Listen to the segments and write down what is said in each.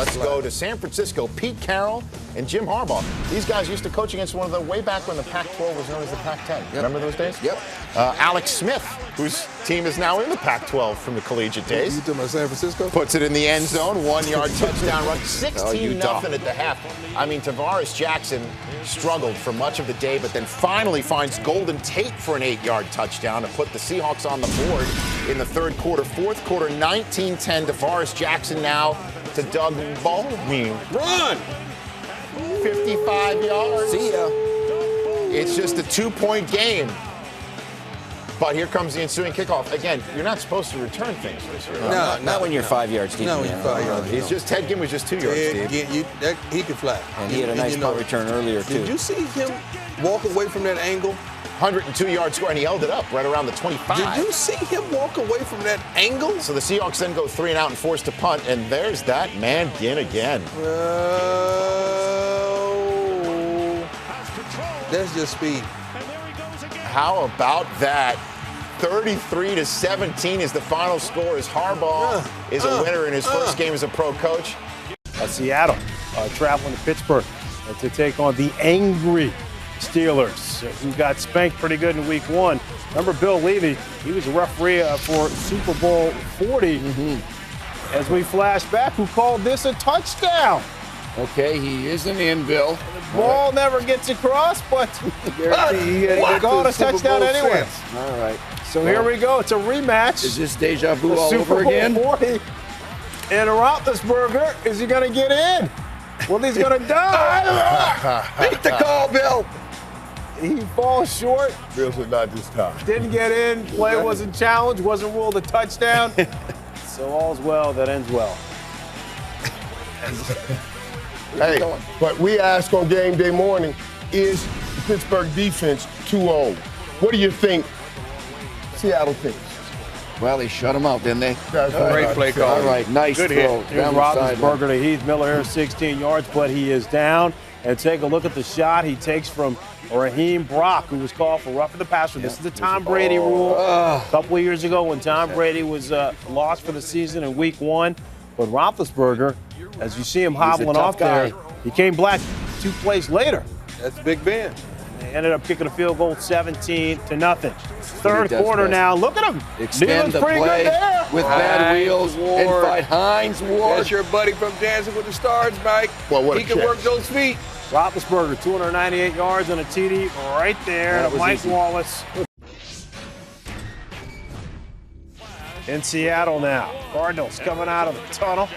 Let's go to San Francisco. Pete Carroll and Jim Harbaugh. These guys used to coach against one of the way back when the Pac-12 was known as the Pac-10. Yep. Remember those days? Yep. Alex Smith, whose team is now in the Pac-12 from the collegiate days. You talking about San Francisco? Puts it in the end zone. 1-yard touchdown run. 16-0 at the half. I mean, Tavares Jackson struggled for much of the day, but then finally finds Golden Tate for an 8-yard touchdown to put the Seahawks on the board in the third quarter. Fourth quarter, 19-10. Tavares Jackson now to Doug Baldwin. Run! 55 yards. See ya. It's just a 2-point game. But here comes the ensuing kickoff. Again, you're not supposed to return things this year. No, not when you're 5 yards deep. No, when you're 5 yards deep. Ted Ginn was just 2 yards deep. He can fly. And he had a nice punt return earlier, too. Did you see him walk away from that angle? 102-yard score, and he held it up right around the 25. Did you see him walk away from that angle? So the Seahawks then go 3 and out and forced to punt, and there's that man Ginn again. That's just speed. How about that? 33-17 is the final score as Harbaugh is a winner in his first game as a pro coach. Seattle traveling to Pittsburgh to take on the angry Steelers, who got spanked pretty good in week 1. Remember Bill Levy? He was a referee for Super Bowl 40. As we flash back, who called this a touchdown? Okay, he isn't in, Bill. The ball never gets across, but he called a touchdown anyway. All right. So here we go. It's a rematch. Is this deja vu all Super over Bowl again? 40. And Roethlisberger, is he going to get in? Well, he's going to die. Make the call, Bill. He falls short. Bill said not this time. Didn't get in. Play wasn't challenged. Wasn't ruled a touchdown. So all's well that ends well. Hey, but we ask on game day morning, is the Pittsburgh defense too old? What do you think Seattle thinks? Well, they shut him out, didn't they? That's great play call. All right, nice Good throw. hit. Here's Roethlisberger to Heath Miller here, 16 yards, but he is down. And take a look at the shot he takes from Raheem Brock, who was called for roughing the passer. This is the Tom Brady rule. A couple of years ago when Tom Brady was lost for the season in week 1. But Roethlisberger, as you see him hobbling off there, he came back 2 plays later. That's Big Ben. They ended up kicking a field goal 17-0. Third quarter now. Look at him. Extend the pretty play good there. with bad wheels and fight Hines Ward. That's your buddy from Dancing with the Stars, Mike. Well, what he a can catch. work those feet. Roethlisberger, 298 yards and a TD right there to Mike Wallace. In Seattle now. Cardinals coming out of the tunnel.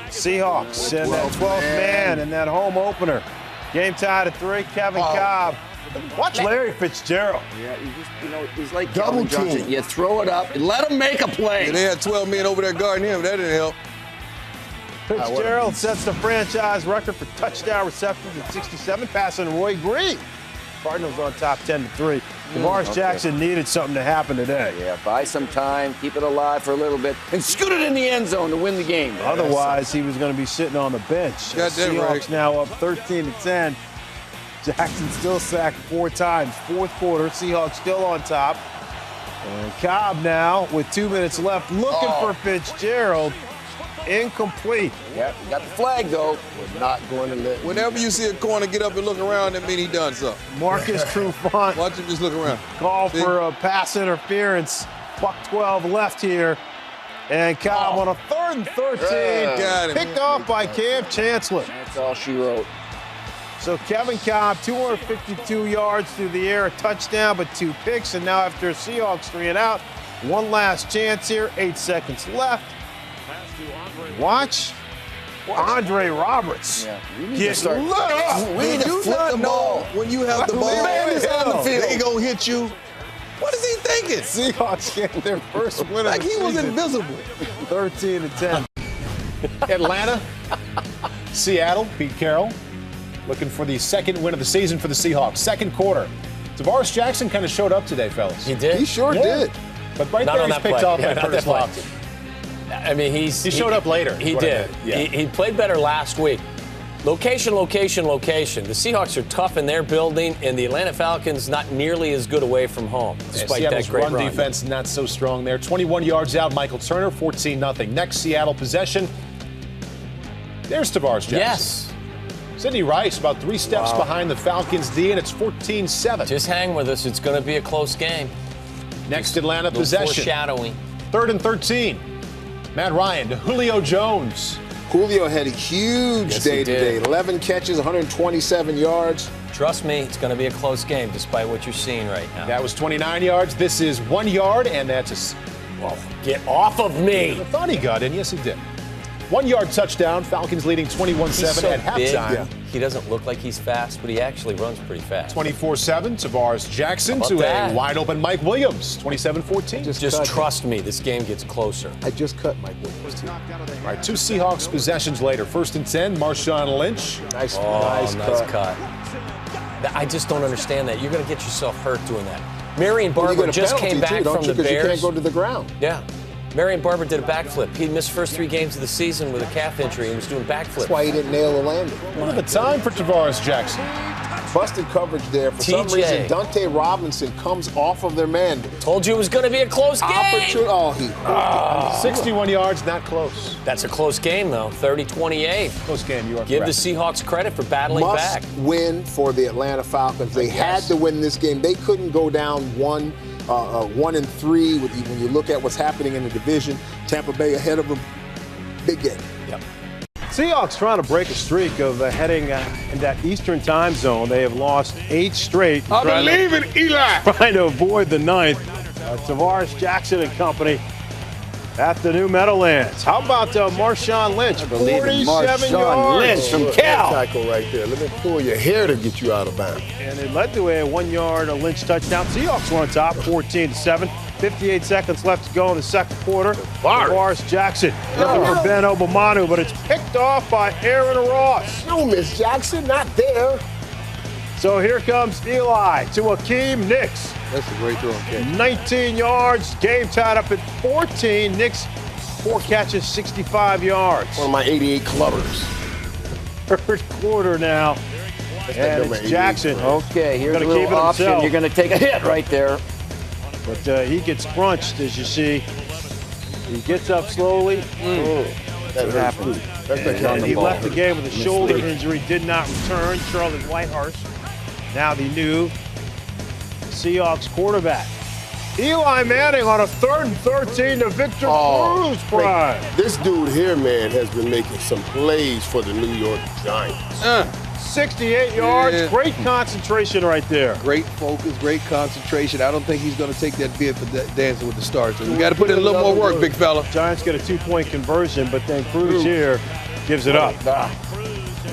Seahawks in that 12th man in that home opener. Game tied at 3. Kevin Cobb. Watch Larry Fitzgerald. Yeah, he's like Double Calvin Johnson. team. You throw it up and let him make a play. Yeah, they had 12 men over there guarding him. That didn't help. Fitzgerald sets the franchise record for touchdown receptions at 67, passing Roy Green. Cardinals on top 10-3. Tavares Jackson needed something to happen today. Yeah, buy some time, keep it alive for a little bit, and scoot it in the end zone to win the game. Otherwise, he was going to be sitting on the bench. Got that Seahawks right. now up 13-10. Jackson still sacked 4 times. Fourth quarter, Seahawks still on top. And Cobb now with 2 minutes left, looking for Fitzgerald. Incomplete. Yeah, you got the flag, though. We're not going to let. Whenever you see a corner get up and look around, that means he done something. Marcus Trufant. Watch him just look around. Call for a pass interference. Buck 12 left here. And Cobb on a 3rd and 13. Got him. Picked off by Cam Chancellor. That's all she wrote. So Kevin Cobb, 252 yards through the air, a touchdown, but 2 picks. And now after Seahawks 3 and out, one last chance here, 8 seconds left. Watch Andre Roberts. Yeah, we need Get to start. lit up. We need to flip the ball. When you have the ball, Man is on the field. they gonna hit you. What is he thinking? Seahawks getting their first win Like of the he was season. invisible. 13-10. Atlanta, Seattle, Pete Carroll, looking for the second win of the season for the Seahawks. Second quarter. Tavares Jackson kind of showed up today, fellas. He did? He sure did. But right Not there, on he's that picked play. off Yeah, by not Curtis that play. Lofton. I mean, He showed up later. He is what I did. meant. Yeah. He played better last week. Location. The Seahawks are tough in their building, and the Atlanta Falcons not nearly as good away from home, despite Seattle's that great run defense not so strong there. 21 yards out, Michael Turner, 14-0. Next Seattle possession. There's Tavares Jackson. Yes. Sidney Rice about 3 steps behind the Falcons D, and it's 14-7. Just hang with us. It's going to be a close game. Next Atlanta possession. Foreshadowing. 3rd and 13. Matt Ryan to Julio Jones. Julio had a huge day today. 11 catches, 127 yards. Trust me, it's going to be a close game despite what you're seeing right now. That was 29 yards. This is 1 yard, and that's Well, get off of me. I thought he got in. Yes, he did. 1 yard touchdown. Falcons leading 21-7 so at halftime. Big. He doesn't look like he's fast, but he actually runs pretty fast. 24-7. Tavares Jackson to that? a wide open Mike Williams. 27-14. Just trust me, this game gets closer. I just cut Mike Williams, too. All right, 2 Seahawks possessions later. 1st and 10. Marshawn Lynch. Nice cut. I just don't understand that. You're going to get yourself hurt doing that. Marion Barber just came back from the Bears. You can't go to the ground. Yeah. Marion Barber did a backflip. He missed first 3 games of the season with a calf injury and was doing backflips. That's why he didn't nail the landing. What the time for Tavares Jackson? Busted coverage there. For some reason, Dante Robinson comes off of their man. Told you it was going to be a close game. 61 yards, not close. That's a close game, though. 30-28. Close game, you are Give correct. the Seahawks credit for battling back. Must win for the Atlanta Falcons. They had to win this game. They couldn't go down 1-3 when you look at what's happening in the division. Tampa Bay ahead of them. Big game. Yep. Seahawks trying to break a streak of heading in that Eastern time zone. They have lost 8 straight. I believe in Eli. Trying to avoid the 9th. Tavares Jackson and company at the new Meadowlands. How about Marshawn Lynch? 47 yards. Lynch from Cal. Tackle right there. Let me pull your hair to get you out of bounds. And it led to a 1-yard Lynch touchdown. Seahawks were on top, 14-7. 58 seconds left to go in the second quarter. Tavares Jackson looking for Ben Obamanu, but it's picked off by Aaron Ross. No, Miss Jackson, not there. So here comes Eli to Akeem Nicks. That's a great throw. 19 yards. Game tied up at 14. Nicks, 4 catches, 65 yards. One of my 88 clubbers. Third quarter now. And it's Jackson. Okay, here's a Gonna keep little it option. himself. You're going to take a hit right there. But he gets crunched, as you see. He gets up slowly. That happened. And he left the game with a shoulder injury, did not return. Charlie Whitehurst, now the new Seahawks quarterback. Eli Manning on a 3rd and 13 to Victor Cruz prime. This dude here, man, has been making some plays for the New York Giants. 68 yards, great concentration right there. Great focus, great concentration. I don't think he's going to take that bid for Dancing with the Stars. So we got to put in a little more work, big fella. Giants get a 2-point conversion, but then Cruz here gives it up.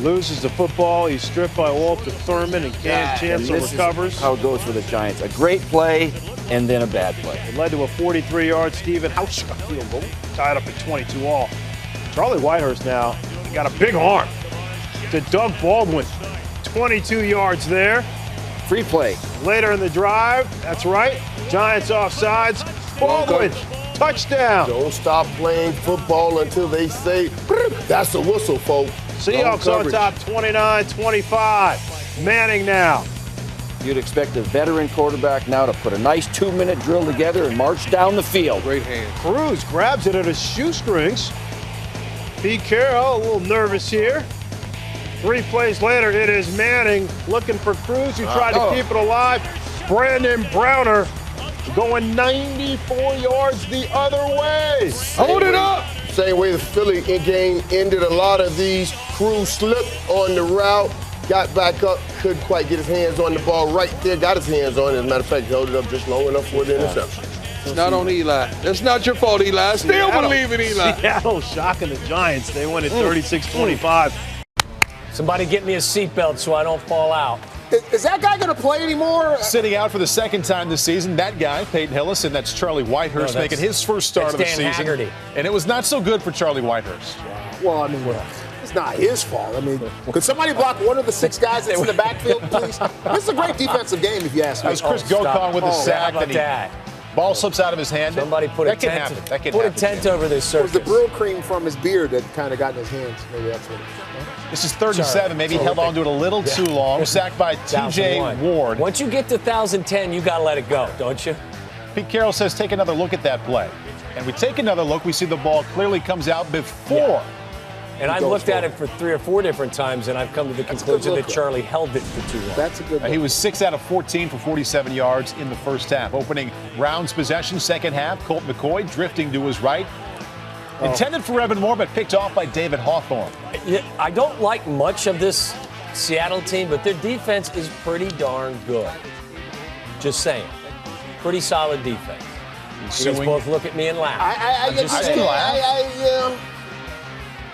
Loses the football. He's stripped by Walter Thurman, and Cam Chancellor recovers. How it goes for the Giants. A great play and then a bad play. It led to a 43-yard Stephen Hauschka field goal, tied up at 22 all. Charlie Whitehurst now got a big arm to Doug Baldwin. 22 yards there. Free play. Later in the drive, that's right. Giants offsides. Baldwin, touchdown. Don't stop playing football until they say, that's a whistle, folks. Seahawks on top 29-25. Manning now. You'd expect a veteran quarterback now to put a nice 2-minute drill together and march down the field. Great hand. Cruz grabs it at his shoestrings. Pete Carroll a little nervous here. 3 plays later, it is Manning looking for Cruz, who tried to keep it alive. Brandon Browner going 94 yards the other way. Hold it up. Same way the Philly game ended. A lot of these. Cruz slipped on the route, got back up, couldn't quite get his hands on the ball right there. Got his hands on it. As a matter of fact, he held it up just long enough for the interception. It's not on Eli. That's not your fault, Eli. Still believe in Eli. Seattle shocking the Giants. They win at 36-25. Somebody get me a seatbelt so I don't fall out. Is that guy going to play anymore? Sitting out for the 2nd time this season, that guy, Peyton Hillis, and that's Charlie Whitehurst making his first start of the Dan season. Haggerty. And it was not so good for Charlie Whitehurst. Well, I mean, it's not his fault. I mean, could somebody block one of the 6 guys that's in the backfield, please? This is a great defensive game, if you ask me. That was Chris Gokon with the sack. That. Ball slips out of his hand. Somebody put a tent. Put a tent over this It was circus. the Brill cream from his beard that kind of got in his hands. Maybe that's what it is. This is 3rd and 7. Maybe he held on to it a little too long. Sacked by T.J. Ward. Once you get to 1,010, you got to let it go, don't you? Pete Carroll says take another look at that play. And we take another look. We see the ball clearly comes out before And I looked at it for 3 or 4 different times, and I've come to the conclusion that Charlie held it for too long. That's a good look. He was 6 out of 14 for 47 yards in the first half. Opening Browns possession, second half, Colt McCoy drifting to his right. Intended for Evan Moore, but picked off by David Hawthorne. Yeah, I don't like much of this Seattle team, but their defense is pretty darn good. Just saying. Pretty solid defense. You guys both look at me and laugh. I'm just saying.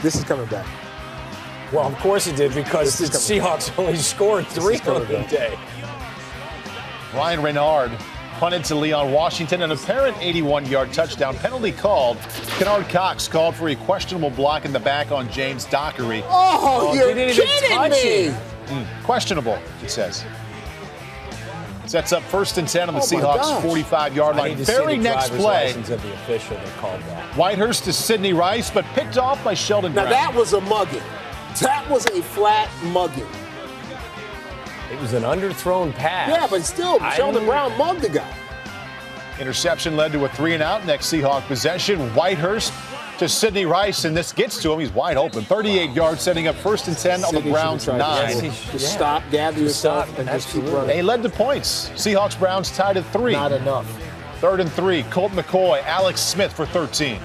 This is coming back. Well, of course it did, because the Seahawks only scored 3 on the day. Ryan Renard punted to Leon Washington, an apparent 81-yard touchdown. Penalty called. Kennard Cox called for a questionable block in the back on James Dockery. Oh, you're kidding me! Questionable, it says. Sets up 1st and 10 on the Seahawks' 45-yard line. Very next play. Of the official that called that. Whitehurst to Sidney Rice, but picked off by Sheldon Brown. Now that was a mugging. That was a flat mugging. It was an underthrown pass. Yeah, but still, Sheldon Brown mugged the guy. Interception led to a 3-and-out. Next Seahawk possession. Whitehurst to Sidney Rice, and this gets to him. He's wide open. 38 yards, setting up 1st and 10 on the Browns' 9. Just stop, gather yourself, and just keep running. They led to points. Seahawks-Browns tied at 3. Not enough. 3rd and 3. Colt McCoy, Alex Smith for 13.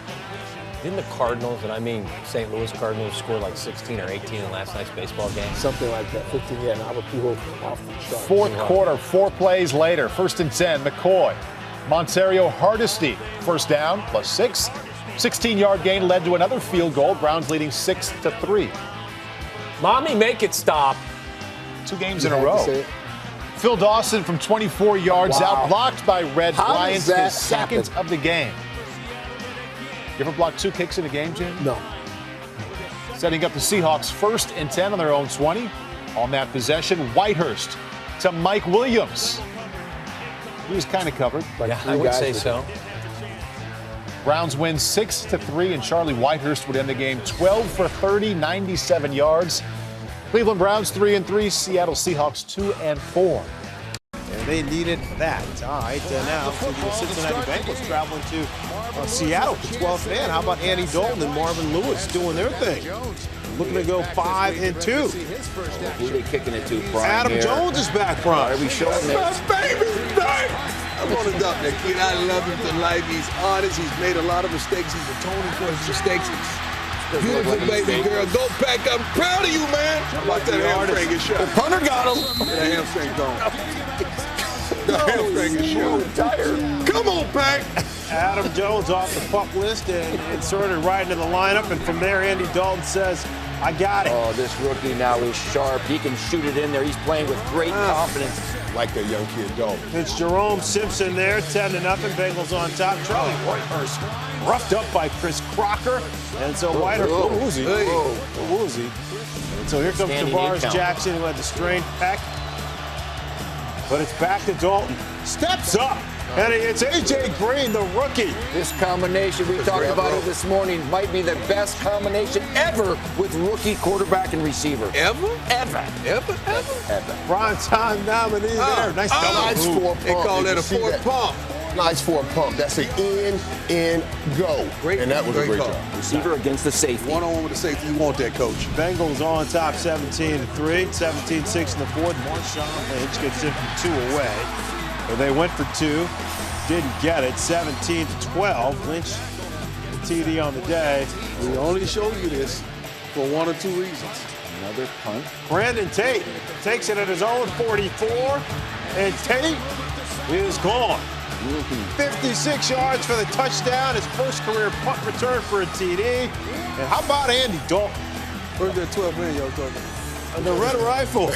Didn't the Cardinals, and I mean St. Louis Cardinals, score like 16 or 18 in last night's baseball game? Something like that. 15, yeah. Now Pujols off the chart. Fourth quarter, 4 plays later. 1st and 10. McCoy, Monterio Hardesty, first down, +6. 16-yard gain led to another field goal. Browns leading 6-3. Mommy, make it stop. 2 games in a row. Phil Dawson from 24 yards out, blocked by Red Bryant, his second of the game. You ever blocked 2 kicks in a game, Jim? No. Setting up the Seahawks 1st and 10 on their own 20. On that possession, Whitehurst to Mike Williams. He was kind of covered. Yeah, I would say so. Browns win 6-3, and Charlie Whitehurst would end the game 12 for 30, 97 yards. Cleveland Browns 3-3, Seattle Seahawks 2-4. And they needed that. All right, now the Cincinnati Bengals traveling to Seattle for 12th man. How about Andy Dalton and Marvin Lewis doing their thing? Looking to go 5-2. Who are they kicking it to, Brian? Adam Jones is back, Brian. Are we showing My baby's back. I'm on the dump that kid. I love him to life. He's honest. He's made a lot of mistakes. He's atoning for his mistakes. Beautiful baby girl. Go pack. I'm proud of you, man. How about that hamstring is shot? The punter got him. That hamstring gone. The hamstring is shot. Come on, Pack. Adam Jones off the pup list and inserted right into the lineup. And from there, Andy Dalton says, I got it. Oh, this rookie now is sharp. He can shoot it in there. He's playing with great confidence. Like that young kid, Dalton. It's Jerome Simpson there, 10-0. Bengals on top. Charlie Whitehurst roughed up by Chris Crocker. And so Whitehurst, woozy. And so here comes Tavares Jackson, who had the strained pec. But it's back to Dalton. Steps up. And it's A.J. Green, the rookie. This combination, we talked about it this morning, might be the best combination ever with rookie quarterback and receiver. Ever? Primetime nominee there. Nice Nice double. 4 pump. They call that a fourth pump. Nice 4 pump. That's an in and go. Great, and that was a great call. job. Receiver against the safety. One-on-one with the safety. You want that, coach. Bengals on top 17-3, 17-6 in the fourth. Marshawn Lynch gets in from 2 away. But they went for 2, didn't get it. 17-12. Lynch, the TD on the day. We only show you this for 1 or 2 reasons. Another punt. Brandon Tate takes it at his own 44, and Tate is gone. 56 yards for the touchdown, his first career punt return for a TD. And how about Andy Dalton? Where's that 12 man y'all talking about? And the red rifle.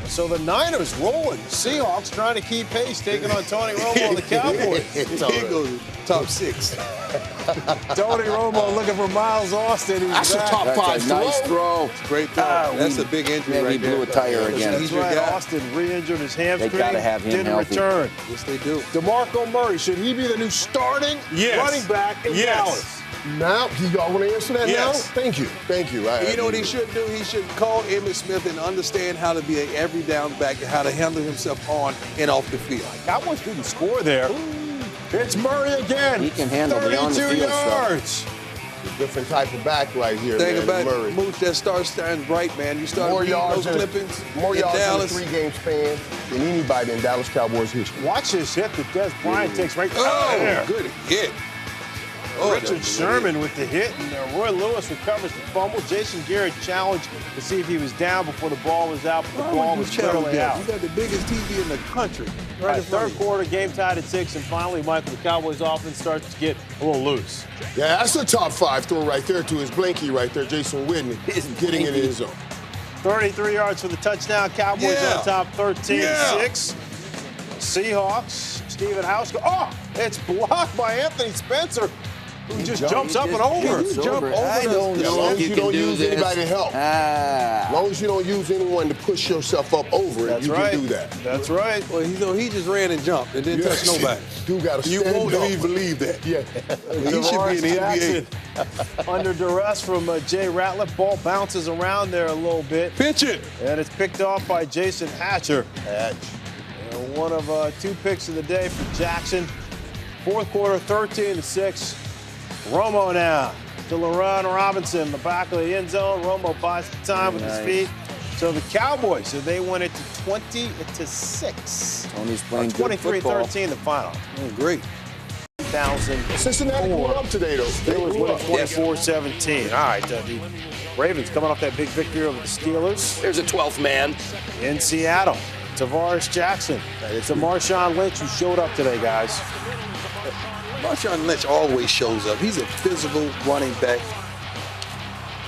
So the Niners rolling. Seahawks trying to keep pace, taking on Tony Romo and the Cowboys. He goes top 6. Tony Romo looking for Miles Austin. That's a top 5 That's a nice throw. Great throw. That's a big injury Maybe right he blew there. a tire again. That's right. Austin re-injured his hamstring. They gotta have him Didn't healthy. return. Yes, they do. DeMarco Murray, should he be the new starting running back in Dallas? Now, do y'all want to answer that Yes. now? Thank you. You know what he should do? He should call Emmitt Smith and understand how to be an every down back and how to handle himself on and off the field. Cowboys didn't score there. It's Murray again. He can handle the on the 32 field yards. stuff. Different type of back right here, Thing man. about Murray. Moose that starts starting bright, man. You start More reading yards, those clippings more in yards Dallas. in a 3-game span than anybody in Dallas Cowboys history. Watch this hit that Des Bryant takes right there. Oh, good hit. Oh, Richard Sherman with the hit, and Roy Lewis recovers the fumble. Jason Garrett challenged to see if he was down before the ball was out, but the ball was clearly out. You got the biggest TV in the country. Right, third quarter, game tied at 6, and finally, Michael, the Cowboys offense starts to get a little loose. Yeah, that's a top 5 throw right there to his blankie right there, Jason Whitney, getting it in his zone. 33 yards for the touchdown. Cowboys on top 13-6. Seahawks, Stephen Hauschka. Oh, it's blocked by Anthony Spencer, who just jumps up and over. I don't know. As long as you don't use anybody to help. As long as you don't use anyone to push yourself up over it, you can do that. That's right. Well, he just ran and jumped and didn't touch nobody. Dude got to You stand won't up. even believe that. Yeah. He should be in the NBA. Under duress from Jay Ratliff. Ball bounces around there a little bit. Pitch it. And it's picked off by Jason Hatcher. And one of 2 picks of the day for Jackson. Fourth quarter, 13-6. Romo now to LaRon Robinson, the back of the end zone. Romo buys the time with his feet. So the Cowboys, they went it to 20-6. Tony's playing good football. 23-13 the final. Oh, great. 2004. Cincinnati going up today, though. Steelers winning 24-17. All right, the Ravens coming off that big victory over the Steelers. There's a 12th man. In Seattle, Tavares Jackson. It's a Marshawn Lynch who showed up today, guys. Marshawn Lynch always shows up. He's a physical running back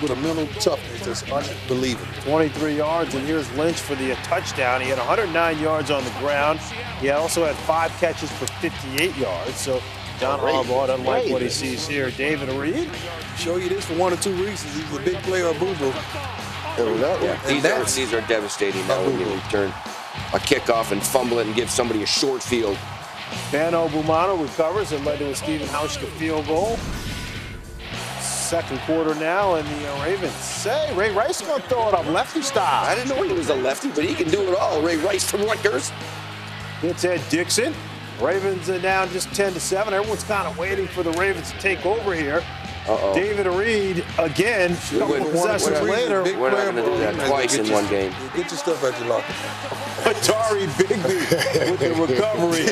with a mental toughness that's unbelievable. 23 yards, and here's Lynch for the touchdown. He had 109 yards on the ground. He also had 5 catches for 58 yards. So John Harbaugh doesn't like what he sees here. David Reed. Show you this for 1 or 2 reasons. He's a big player of boo-boo. These are devastating now when you return a kickoff and fumble it and give somebody a short field. Bano Bumano recovers and led to a Stephen Hauschka field goal. Second quarter now, and the Ravens say Ray Rice is going to throw it up lefty style. I didn't know he was a lefty, but he can do it all. Ray Rice from Rutgers. It's Ed Dixon. Ravens are down just 10-7. Everyone's kind of waiting for the Ravens to take over here. David Reed again. A couple possessions later. We're not going to do that twice in one game. Get your stuff out your locker. Atari Bigby with the recovery.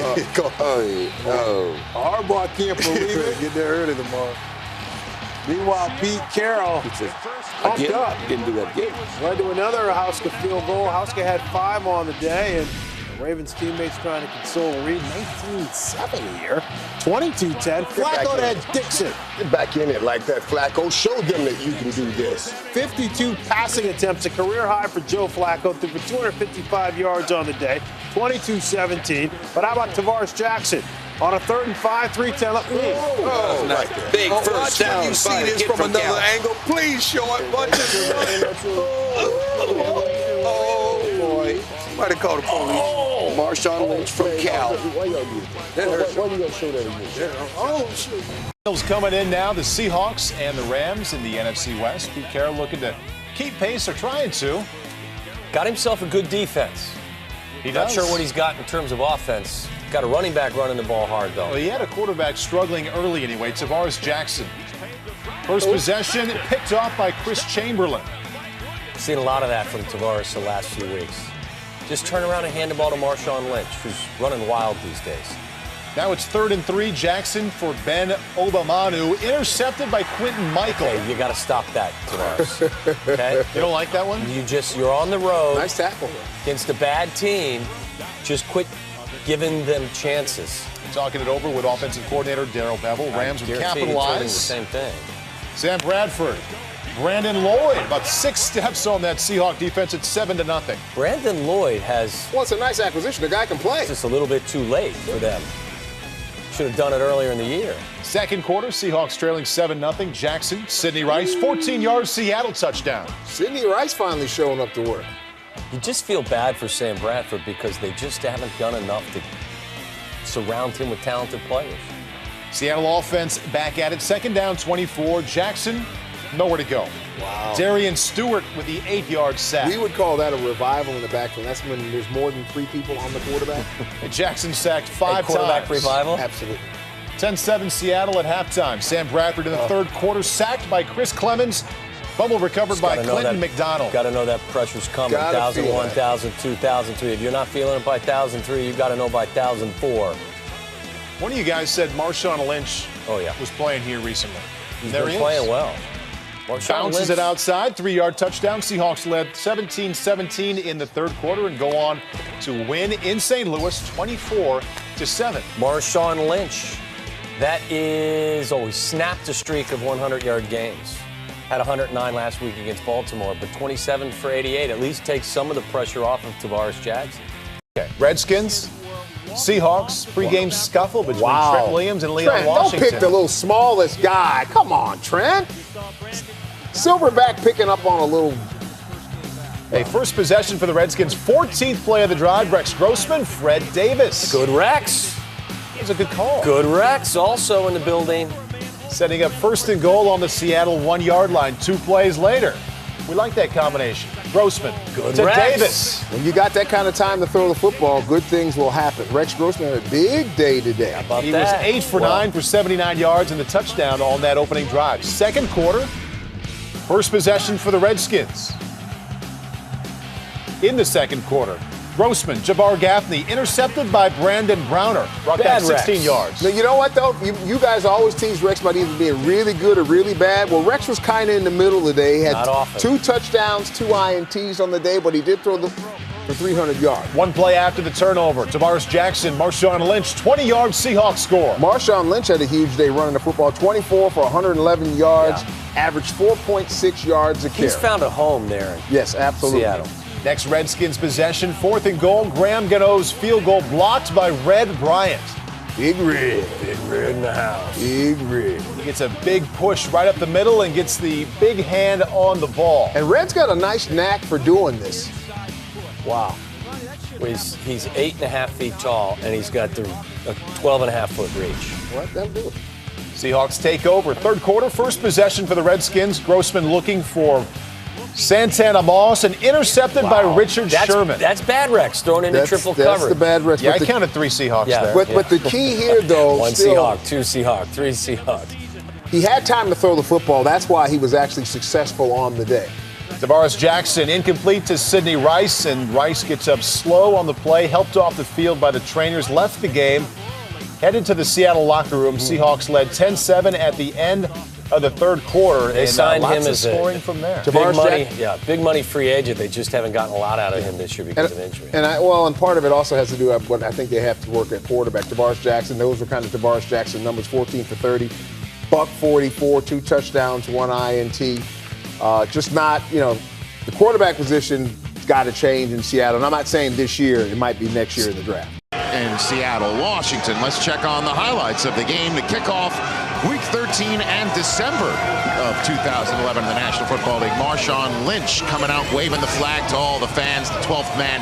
Harbaugh can't believe it. Get there early tomorrow. Meanwhile, Pete Carroll pumped up. Didn't do that again. Led to another Hauschka field goal. Hauschka had 5 on the day, and the Ravens teammates trying to console Reed. 19-7 here. 22-10. Flacco to Dixon. Get back in it like that, Flacco. Show them that you can do this. 52 passing attempts, a career high for Joe Flacco, threw for 255 yards on the day, 22-17. But how about Tavares Jackson? On a 3rd and 5, 3-10 left. Big first down. You see this from another angle. Please show it. Watch it. Oh, boy. Somebody call the police. Marshawn Lynch from Cal. Why y'all do that? Why you gonna show that again? Oh, shoot. Coming in now, the Seahawks and the Rams in the NFC West. Pete Carroll looking to keep pace, or trying to. Got himself a good defense. Not sure what he's got in terms of offense. Got a running back running the ball hard, though. Well, he had a quarterback struggling early anyway, Tavares Jackson. First possession picked off by Chris Chamberlain. Seen a lot of that from Tavares the last few weeks. Just turn around and hand the ball to Marshawn Lynch, who's running wild these days. Now it's 3rd and 3. Jackson for Ben Obamanu, intercepted by Quentin Michael. Hey, you got to stop that, Tavares. Okay? You don't like that one? You're on the road. Nice tackle. Against a bad team. Just quit giving them chances. Talking it over with offensive coordinator Darrell Bevel. Rams would capitalize. The same thing. Sam Bradford, Brandon Lloyd, about 6 steps on that Seahawk defense. It's 7-0. Brandon Lloyd has. Well, it's a nice acquisition. The guy can play. Just a little bit too late for them. Should have done it earlier in the year. Second quarter, Seahawks trailing 7-0. Jackson, Sidney Rice, 14-yard Seattle touchdown. Sidney Rice finally showing up to work. You just feel bad for Sam Bradford because they just haven't done enough to surround him with talented players. Seattle offense back at it. 2nd down, 24. Jackson, nowhere to go. Wow. Darian Stewart with the 8-yard sack. We would call that a revival in the backfield. That's when there's more than 3 people on the quarterback. And Jackson sacked 5 times. Quarterback revival? Absolutely. 10-7 Seattle at halftime. Sam Bradford in the third quarter, sacked by Chris Clemens. Fumble recovered by Clinton McDonald. Got to know that pressure's coming. 1,001, 1,002, 1,003. If you're not feeling it by 1,003, you've got to know by 1,004. One of you guys said Marshawn Lynch was playing here recently. He's been playing well. Bounces it outside, 3-yard touchdown. Seahawks led 17-17 in the third quarter and go on to win in St. Louis 24-7. Marshawn Lynch. That is, he snapped a streak of 100-yard games. Had 109 last week against Baltimore, but 27 for 88 at least takes some of the pressure off of Tavares Jackson. Okay, Redskins, Seahawks, pregame scuffle between Trent Williams and Leon Washington. Don't pick the little smallest guy. Come on, Trent. Silverback picking up on a little. A first possession for the Redskins, 14th play of the drive. Rex Grossman, Fred Davis. Good Rex. It was a good call. Good Rex also in the building. Setting up first and goal on the Seattle 1-yard line 2 plays later. We like that combination. Grossman to Davis. When you got that kind of time to throw the football, good things will happen. Rex Grossman had a big day today. He was 8 for 9 for 79 yards and the touchdown on that opening drive. Second quarter, first possession for the Redskins. In the second quarter, Grossman, Jabbar Gaffney, intercepted by Brandon Browner. Brought back 16 yards. Now, you know what, though? You guys always tease Rex about either being really good or really bad. Well, Rex was kind of in the middle of the day. He had 2 touchdowns, 2 INTs on the day, but he did throw for 300 yards. One play after the turnover, Tavares Jackson, Marshawn Lynch, 20-yard Seahawks score. Marshawn Lynch had a huge day running the football, 24 for 111 yards, averaged 4.6 yards a carry. He's found a home there. Yes, absolutely. Seattle. Next Redskins possession, 4th and goal. Graham Gano's field goal blocked by Red Bryant. Big Red. Big Red in the house. Big Red. He gets a big push right up the middle and gets the big hand on the ball. And Red's got a nice knack for doing this. Wow. He's 8.5 feet tall, and he's got the 12.5-foot reach. What? That'll do it. Seahawks take over. Third quarter, first possession for the Redskins. Grossman looking for Santana Moss and intercepted by Richard Sherman. That's bad Rex thrown into triple coverage. That's the bad Rex. Yeah, I counted 3 Seahawks there. But the key here, though, 1 Seahawk, 2 Seahawk, 3 Seahawks. He had time to throw the football. That's why he was actually successful on the day. Tavares Jackson incomplete to Sidney Rice, and Rice gets up slow on the play, helped off the field by the trainers, left the game, headed to the Seattle locker room. Seahawks led 10-7 at the end of the third quarter. They signed him as scoring from there. Big money free agent. They just haven't gotten a lot out of him this year because of injury. And part of it also has to do with what I think they have to work at quarterback. Tavares Jackson, those were kind of Tavares Jackson numbers, 14 for 30, buck 44, 2 touchdowns, 1 INT. Just not, the quarterback position got to change in Seattle. And I'm not saying this year, it might be next year in the draft. In Seattle, Washington. Let's check on the highlights of the game to kick off Week 13 and December of 2011 in the National Football League. Marshawn Lynch coming out waving the flag to all the fans, the 12th man,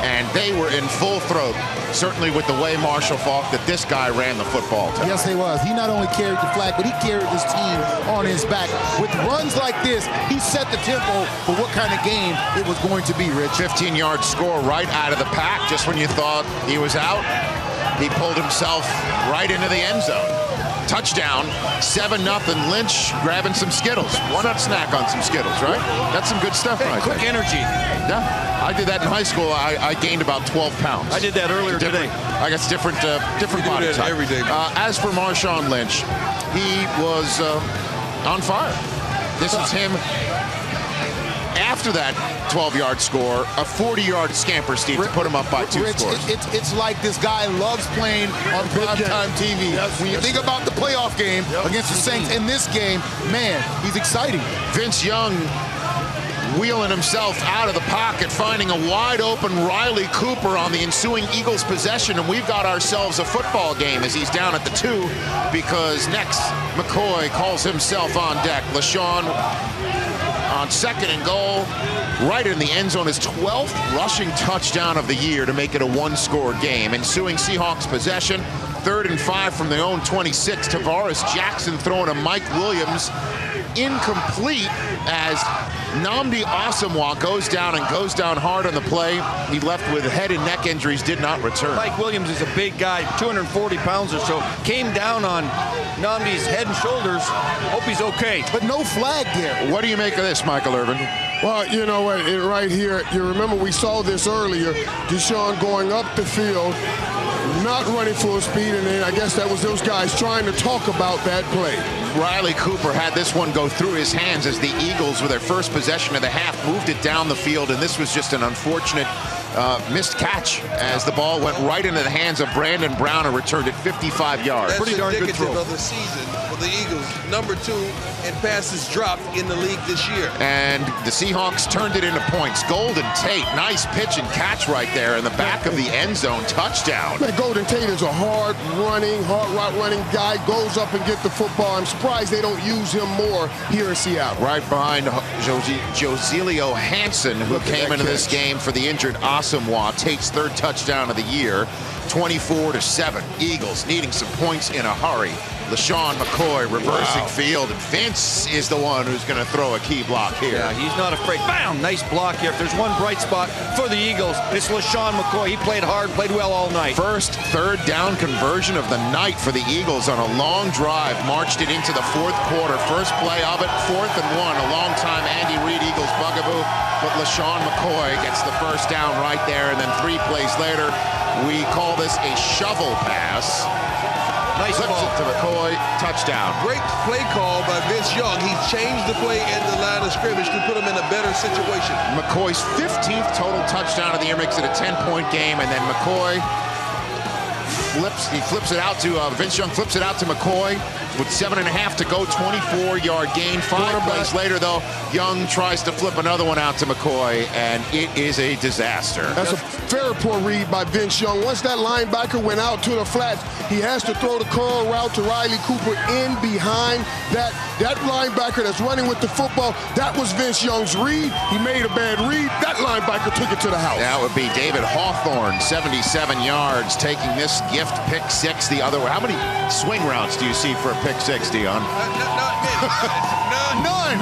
and they were in full throat, certainly with the way Marshall thought that this guy ran the football tonight. Yes, he was. He not only carried the flag, but he carried his team on his back. With runs like this, he set the tempo for what kind of game it was going to be, Rich. 15-yard score right out of the pack. Just when you thought he was out, he pulled himself right into the end zone. Touchdown, 7-0. Lynch grabbing some Skittles. Why not snack on some Skittles, right? That's some good stuff, right? Quick energy. Yeah, I did that in high school. I gained about 12 pounds. I did that earlier today. I guess different body type. Every day. As for Marshawn Lynch, he was on fire. This is him. After that 12-yard score, a 40-yard scamper, Steve, to put him up by 2 scores. It's like this guy loves playing on primetime TV. When you think about the playoff game against the Saints in this game, man, he's exciting. Vince Young wheeling himself out of the pocket, finding a wide-open Riley Cooper on the ensuing Eagles possession, and we've got ourselves a football game as he's down at the 2 because next McCoy calls himself on deck. LaShawn on 2nd and goal, right in the end zone, his 12th rushing touchdown of the year to make it a 1-score game. Ensuing Seahawks possession, 3rd and 5 from their own 26. Tavares Jackson throwing to Mike Williams incomplete as Nnamdi Asomugha goes down hard on the play. He left with head and neck injuries, did not return. Mike Williams is a big guy, 240 pounds or so. Came down on Nnamdi's head and shoulders. Hope he's okay. But no flag there. What do you make of this, Michael Irvin? Well, you know what, right here, you remember we saw this earlier, Deshaun going up the field, not running full speed, and then I guess that was those guys trying to talk about that play. Riley Cooper had this one go through his hands as the Eagles, with their first possession of the half, moved it down the field, and this was just an unfortunate missed catch as the ball went right into the hands of Brandon Brown and returned it 55 yards. That's pretty darn good throw. of the season for the Eagles. Number 2 in passes dropped in the league this year. And the Seahawks turned it into points. Golden Tate, nice pitch and catch right there in the back of the end zone. Touchdown. Man, Golden Tate is a hard route running guy, goes up and get the football. I'm surprised they don't use him more here in Seattle. Right behind Josilio Hansen, who came into this game for the injured Asomugha. Tate's third touchdown of the year. 24-7. Eagles needing some points in a hurry. LaShawn McCoy reversing field, and Vince is the one who's going to throw a key block here. Yeah, he's not afraid. Bam! Nice block here. If there's one bright spot for the Eagles, it's LaShawn McCoy. He played hard, played well all night. First third down conversion of the night for the Eagles on a long drive. Marched it into the fourth quarter. First play of it, 4th and 1. A long time Andy Reid Eagles bugaboo. But LaShawn McCoy gets the first down right there, and then 3 plays later, we call this a shovel pass. Nice Flips ball. it to McCoy, touchdown. Great play call by Vince Young. He changed the play at the line of scrimmage to put him in a better situation. McCoy's 15th total touchdown of the year makes it a 10-point game, and then McCoy flips it out to Vince Young flips it out to McCoy with 7.5 to go, 24-yard gain. 5 plays later, though, Young tries to flip another one out to McCoy, and it is a disaster. That's a very poor read by Vince Young. Once that linebacker went out to the flats, he has to throw the curl route to Riley Cooper in behind that linebacker that's running with the football. That was Vince Young's read. He made a bad read. That linebacker took it to the house. That would be David Hawthorne, 77 yards, taking this gift pick 6 the other way. How many swing routes do you see for a pick 6, Dion? None.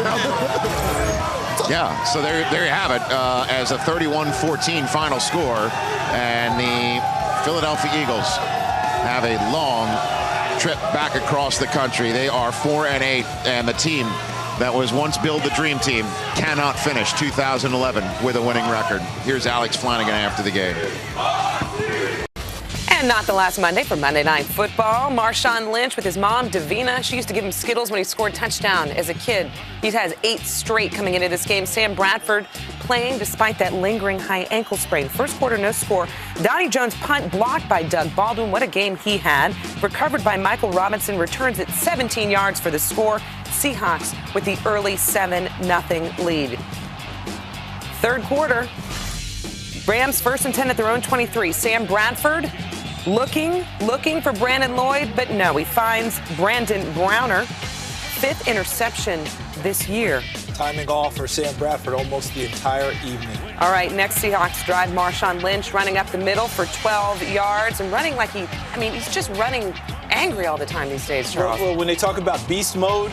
Yeah, so there you have it, as a 31-14 final score, and the Philadelphia Eagles have a long trip back across the country. They are 4-8, and the team that was once billed the dream team cannot finish 2011 with a winning record. Here's Alex Flanagan after the game. And not the last Monday for Monday Night Football. Marshawn Lynch with his mom, Davina. She used to give him Skittles when he scored a touchdown as a kid. He has 8 straight coming into this game. Sam Bradford playing despite that lingering high ankle sprain. First quarter, no score. Donnie Jones punt blocked by Doug Baldwin. What a game he had. Recovered by Michael Robinson. Returns at 17 yards for the score. Seahawks with the early 7-0 lead. Third quarter. Rams 1st and 10 at their own 23. Sam Bradford looking for Brandon Lloyd, but no, he finds Brandon Browner. 5th interception this year. Timing off for Sam Bradford almost the entire evening. All right, next Seahawks drive. Marshawn Lynch running up the middle for 12 yards and running like he's just running angry all the time these days, Charles. Well, when they talk about beast mode,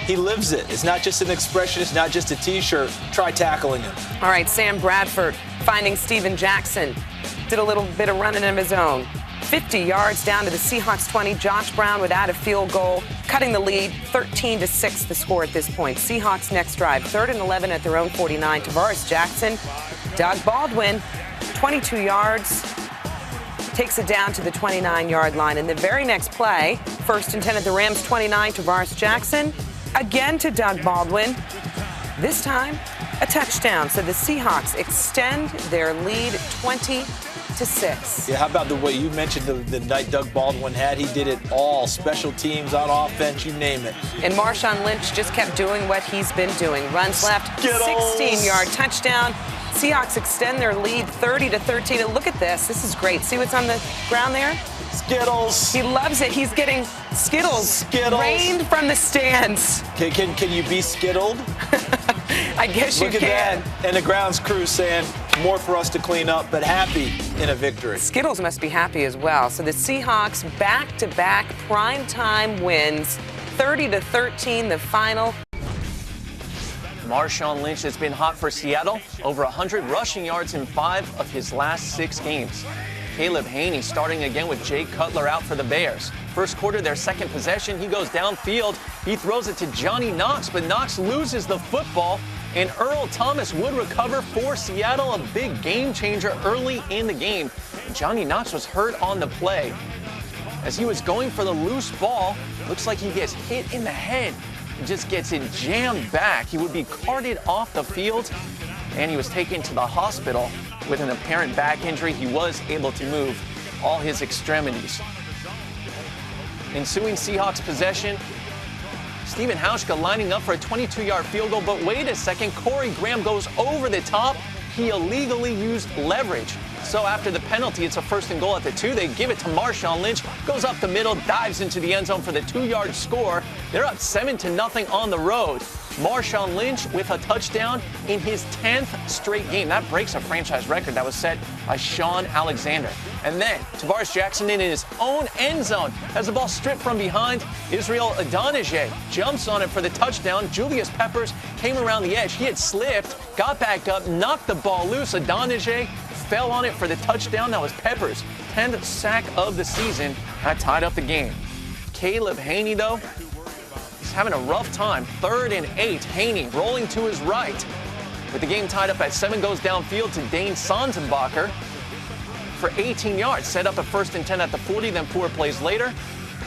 he lives it. It's not just an expression. It's not just a T-shirt. Try tackling him. All right, Sam Bradford finding Steven Jackson. Did a little bit of running of his own. 50 yards down to the Seahawks 20. Josh Brown without a field goal, cutting the lead. 13-6 the score at this point. Seahawks next drive. 3rd and 11 at their own 49. Tavares Jackson, Doug Baldwin, 22 yards. Takes it down to the 29-yard line. In the very next play, 1st and 10 at the Rams 29. Tavares Jackson, again to Doug Baldwin. This time, a touchdown. So the Seahawks extend their lead 20-6. Yeah, how about the way you mentioned the night Doug Baldwin had? He did it all. Special teams, on offense, you name it. And Marshawn Lynch just kept doing what he's been doing. Runs left, 16-yard touchdown. Seahawks extend their lead 30-13. And look at this. This is great. See what's on the ground there? Skittles. He loves it. He's getting Skittles rained from the stands. Can you be skittled? I guess you can. Look at that. And the grounds crew saying more for us to clean up, but happy in a victory. Skittles must be happy as well. So the Seahawks back-to-back primetime wins, 30-13 the final. Marshawn Lynch has been hot for Seattle, over 100 rushing yards in 5 of his last 6 games. Caleb Haney starting again with Jay Cutler out for the Bears. First quarter, their second possession, he goes downfield. He throws it to Johnny Knox, but Knox loses the football, and Earl Thomas would recover for Seattle, a big game changer early in the game. Johnny Knox was hurt on the play. As he was going for the loose ball, looks like he gets hit in the head. He just gets it jammed back. He would be carted off the field, and he was taken to the hospital with an apparent back injury. He was able to move all his extremities. Ensuing Seahawks possession, Stephen Hauschka lining up for a 22-yard field goal, but wait a second, Corey Graham goes over the top. He illegally used leverage. So after the penalty, it's a 1st and goal at the 2. They give it to Marshawn Lynch, goes up the middle, dives into the end zone for the 2-yard score. They're up 7-0 on the road. Marshawn Lynch with a touchdown in his 10th straight game. That breaks a franchise record that was set by Sean Alexander. And then Tavares Jackson in his own end zone has the ball stripped from behind. Israel Adonijah jumps on it for the touchdown. Julius Peppers came around the edge. He had slipped, got back up, knocked the ball loose. Adonijah fell on it for the touchdown. That was Peppers' 10th sack of the season. That tied up the game. Caleb Haney, though, he's having a rough time. 3rd and 8. Haney rolling to his right. With the game tied up at 7, goes downfield to Dane Sonsenbacher for 18 yards. Set up a 1st and 10 at the 40, then 4 plays later.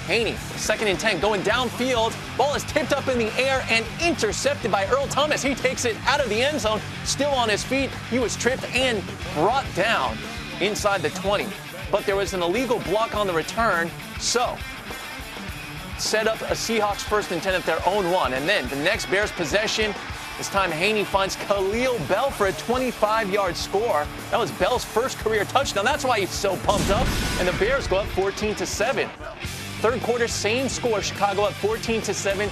Haney, 2nd and 10, going downfield. Ball is tipped up in the air and intercepted by Earl Thomas. He takes it out of the end zone, still on his feet. He was tripped and brought down inside the 20. But there was an illegal block on the return, so set up a Seahawks 1st and 10 at their own 1. And then the next Bears possession, this time Haney finds Khalil Bell for a 25-yard score. That was Bell's first career touchdown. That's why he's so pumped up. And the Bears go up 14-7. 3rd quarter, same score, Chicago up 14-7.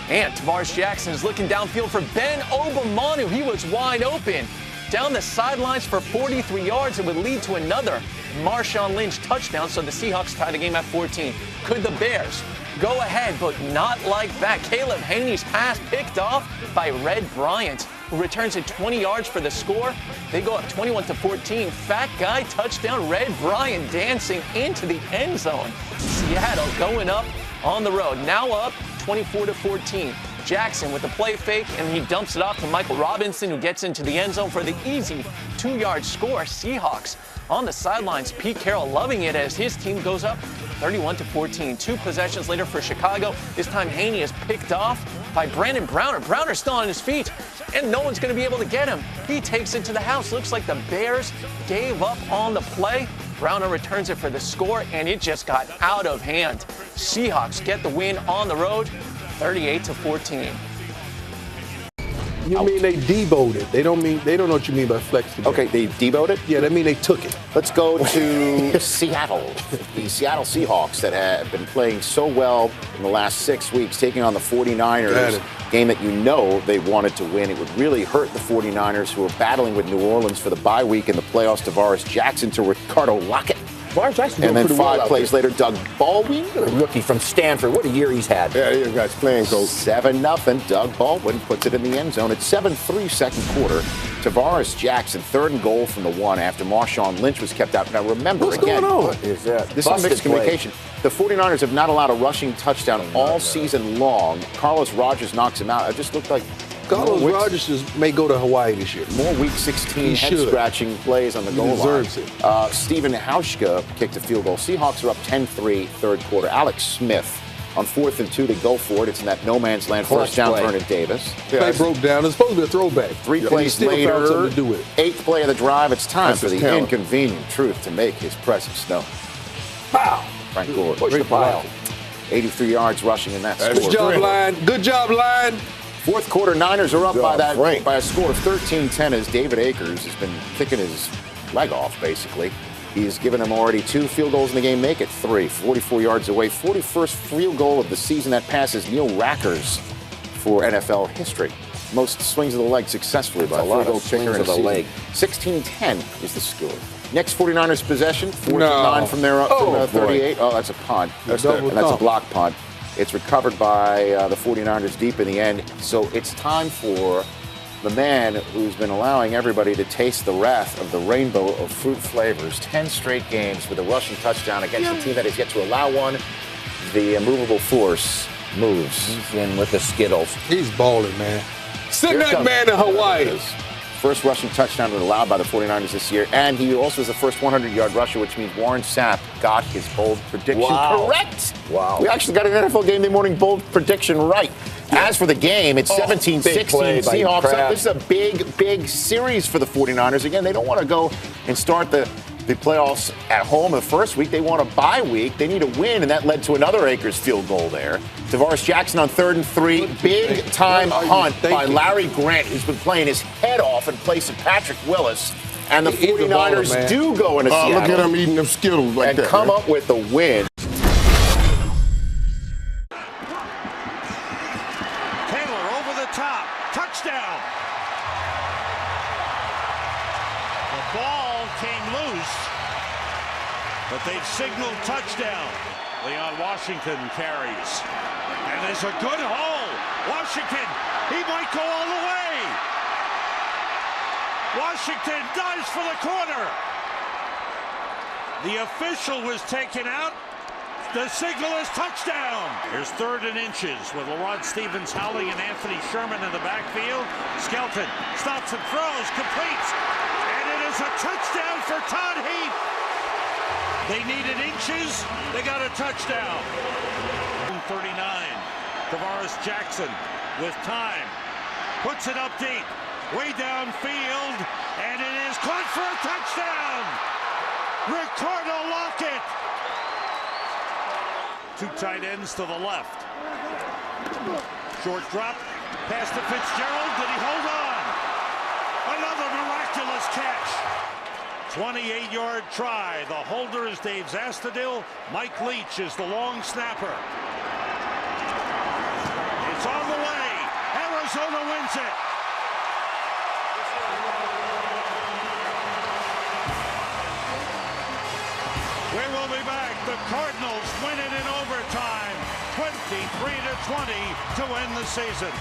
And Tavares Jackson is looking downfield for Ben Obamanu. He was wide open. Down the sidelines for 43 yards. It would lead to another Marshawn Lynch touchdown, so the Seahawks tie the game at 14. Could the Bears go ahead, but not like that? Caleb Haney's pass picked off by Red Bryant, who returns it 20 yards for the score. They go up 21-14. Fat guy touchdown. Red Bryant dancing into the end zone. Seattle going up on the road. Now up 24-14. Jackson with the play fake, and he dumps it off to Michael Robinson, who gets into the end zone for the easy 2-yard score. Seahawks on the sidelines. Pete Carroll loving it as his team goes up 31-14. 2 possessions later for Chicago. This time Haney is picked off by Brandon Browner. Browner's still on his feet, and no one's going to be able to get him. He takes it to the house. Looks like the Bears gave up on the play. Browner returns it for the score, and it just got out of hand. Seahawks get the win on the road, 38-14. You mean they deboed it? They don't know what you mean by flex. Okay, they deboed it? Yeah, that mean they took it. Let's go to Seattle. The Seattle Seahawks that have been playing so well in the last 6 weeks, taking on the 49ers, game that you know they wanted to win. It would really hurt the 49ers, who are battling with New Orleans for the bye week in the playoffs. Tavares Jackson to Ricardo Lockett. And then 5 plays later, Doug Baldwin, a rookie from Stanford. What a year he's had. Yeah, you guys playing coach. 7-0. Doug Baldwin puts it in the end zone. It's 7-3 second quarter. Tavares Jackson, 3rd and goal from the 1 after Marshawn Lynch was kept out. Now remember, What's again, going on? What is that? This is miscommunication. The 49ers have not allowed a rushing touchdown all season long. Carlos Rogers knocks him out. It just looked like Carlos Rogers may go to Hawaii this year. More Week 16 head-scratching plays on the goal line. He deserves it. Stephen Hauschka kicked a field goal. Seahawks are up 10-3, 3rd quarter. Alex Smith on 4th and 2 to go for it. It's in that no-man's land. First down, Vernon Davis. Play broke down. It's supposed to be a throwback. 3 plays later, found something to do with it. 8th play of the drive. It's time for the inconvenient truth to make his presence known. Pow! Frank Gore. Push the pile. 83 yards rushing in that score. Good job, line. Good job, line. 4th quarter, Niners are up by a score of 13-10 as David Akers has been kicking his leg off, basically. He's given them already 2 field goals in the game, make it 3, 44 yards away. 41st field goal of the season. That passes Neil Rackers for NFL history. Most swings of the leg successfully by a field goal kicker in the leg. 16-10 is the score. Next 49ers possession, 4-9 from their 38. Oh, that's a punt. That's a block punt. It's recovered by the 49ers deep in the end. So it's time for the man who's been allowing everybody to taste the wrath of the rainbow of fruit flavors. 10 straight games with a rushing touchdown against a team that has yet to allow one. The immovable force moves. He's in with the Skittles. He's balling, man. Send that man to Hawaii. First rushing touchdown allowed by the 49ers this year, and he also is the first 100-yard rusher, which means Warren Sapp got his bold prediction correct. Wow. We actually got an NFL Game Day morning bold prediction right. As for the game, it's 17-16 Seahawks up. This is a big series for the 49ers. Again, they don't want to go and start the playoffs at home the first week. They want a bye week. They need a win, and that led to another Akers field goal there. Tavares Jackson on 3rd and 3. Big-time hunt by Larry Grant, who's been playing his head off in place of Patrick Willis. And the 49ers do go into Seattle. Look at him eating them Skittles like and that. come up with the win. Taylor over the top. Touchdown. The ball came loose, but they've signaled touchdown. Leon Washington carries. And there's a good hole. Washington, he might go all the way. Washington dives for the corner. The official was taken out. The signal is touchdown. Here's 3rd and inches with LaRod Stevens howling and Anthony Sherman in the backfield. Skelton stops and throws, completes. And it is a touchdown for Todd Heath. They needed inches. They got a touchdown. 39. Tavares Jackson with time. Puts it up deep. Way downfield. And it is caught for a touchdown. Ricardo Lockett. 2 tight ends to the left. Short drop. Pass to Fitzgerald. Did he hold on? Another miraculous catch. 28-yard try. The holder is Dave Zastudil. Mike Leach is the long snapper. It's on the way. Arizona wins it. We will be back. The Cardinals win it in overtime. 23-20 to end the season.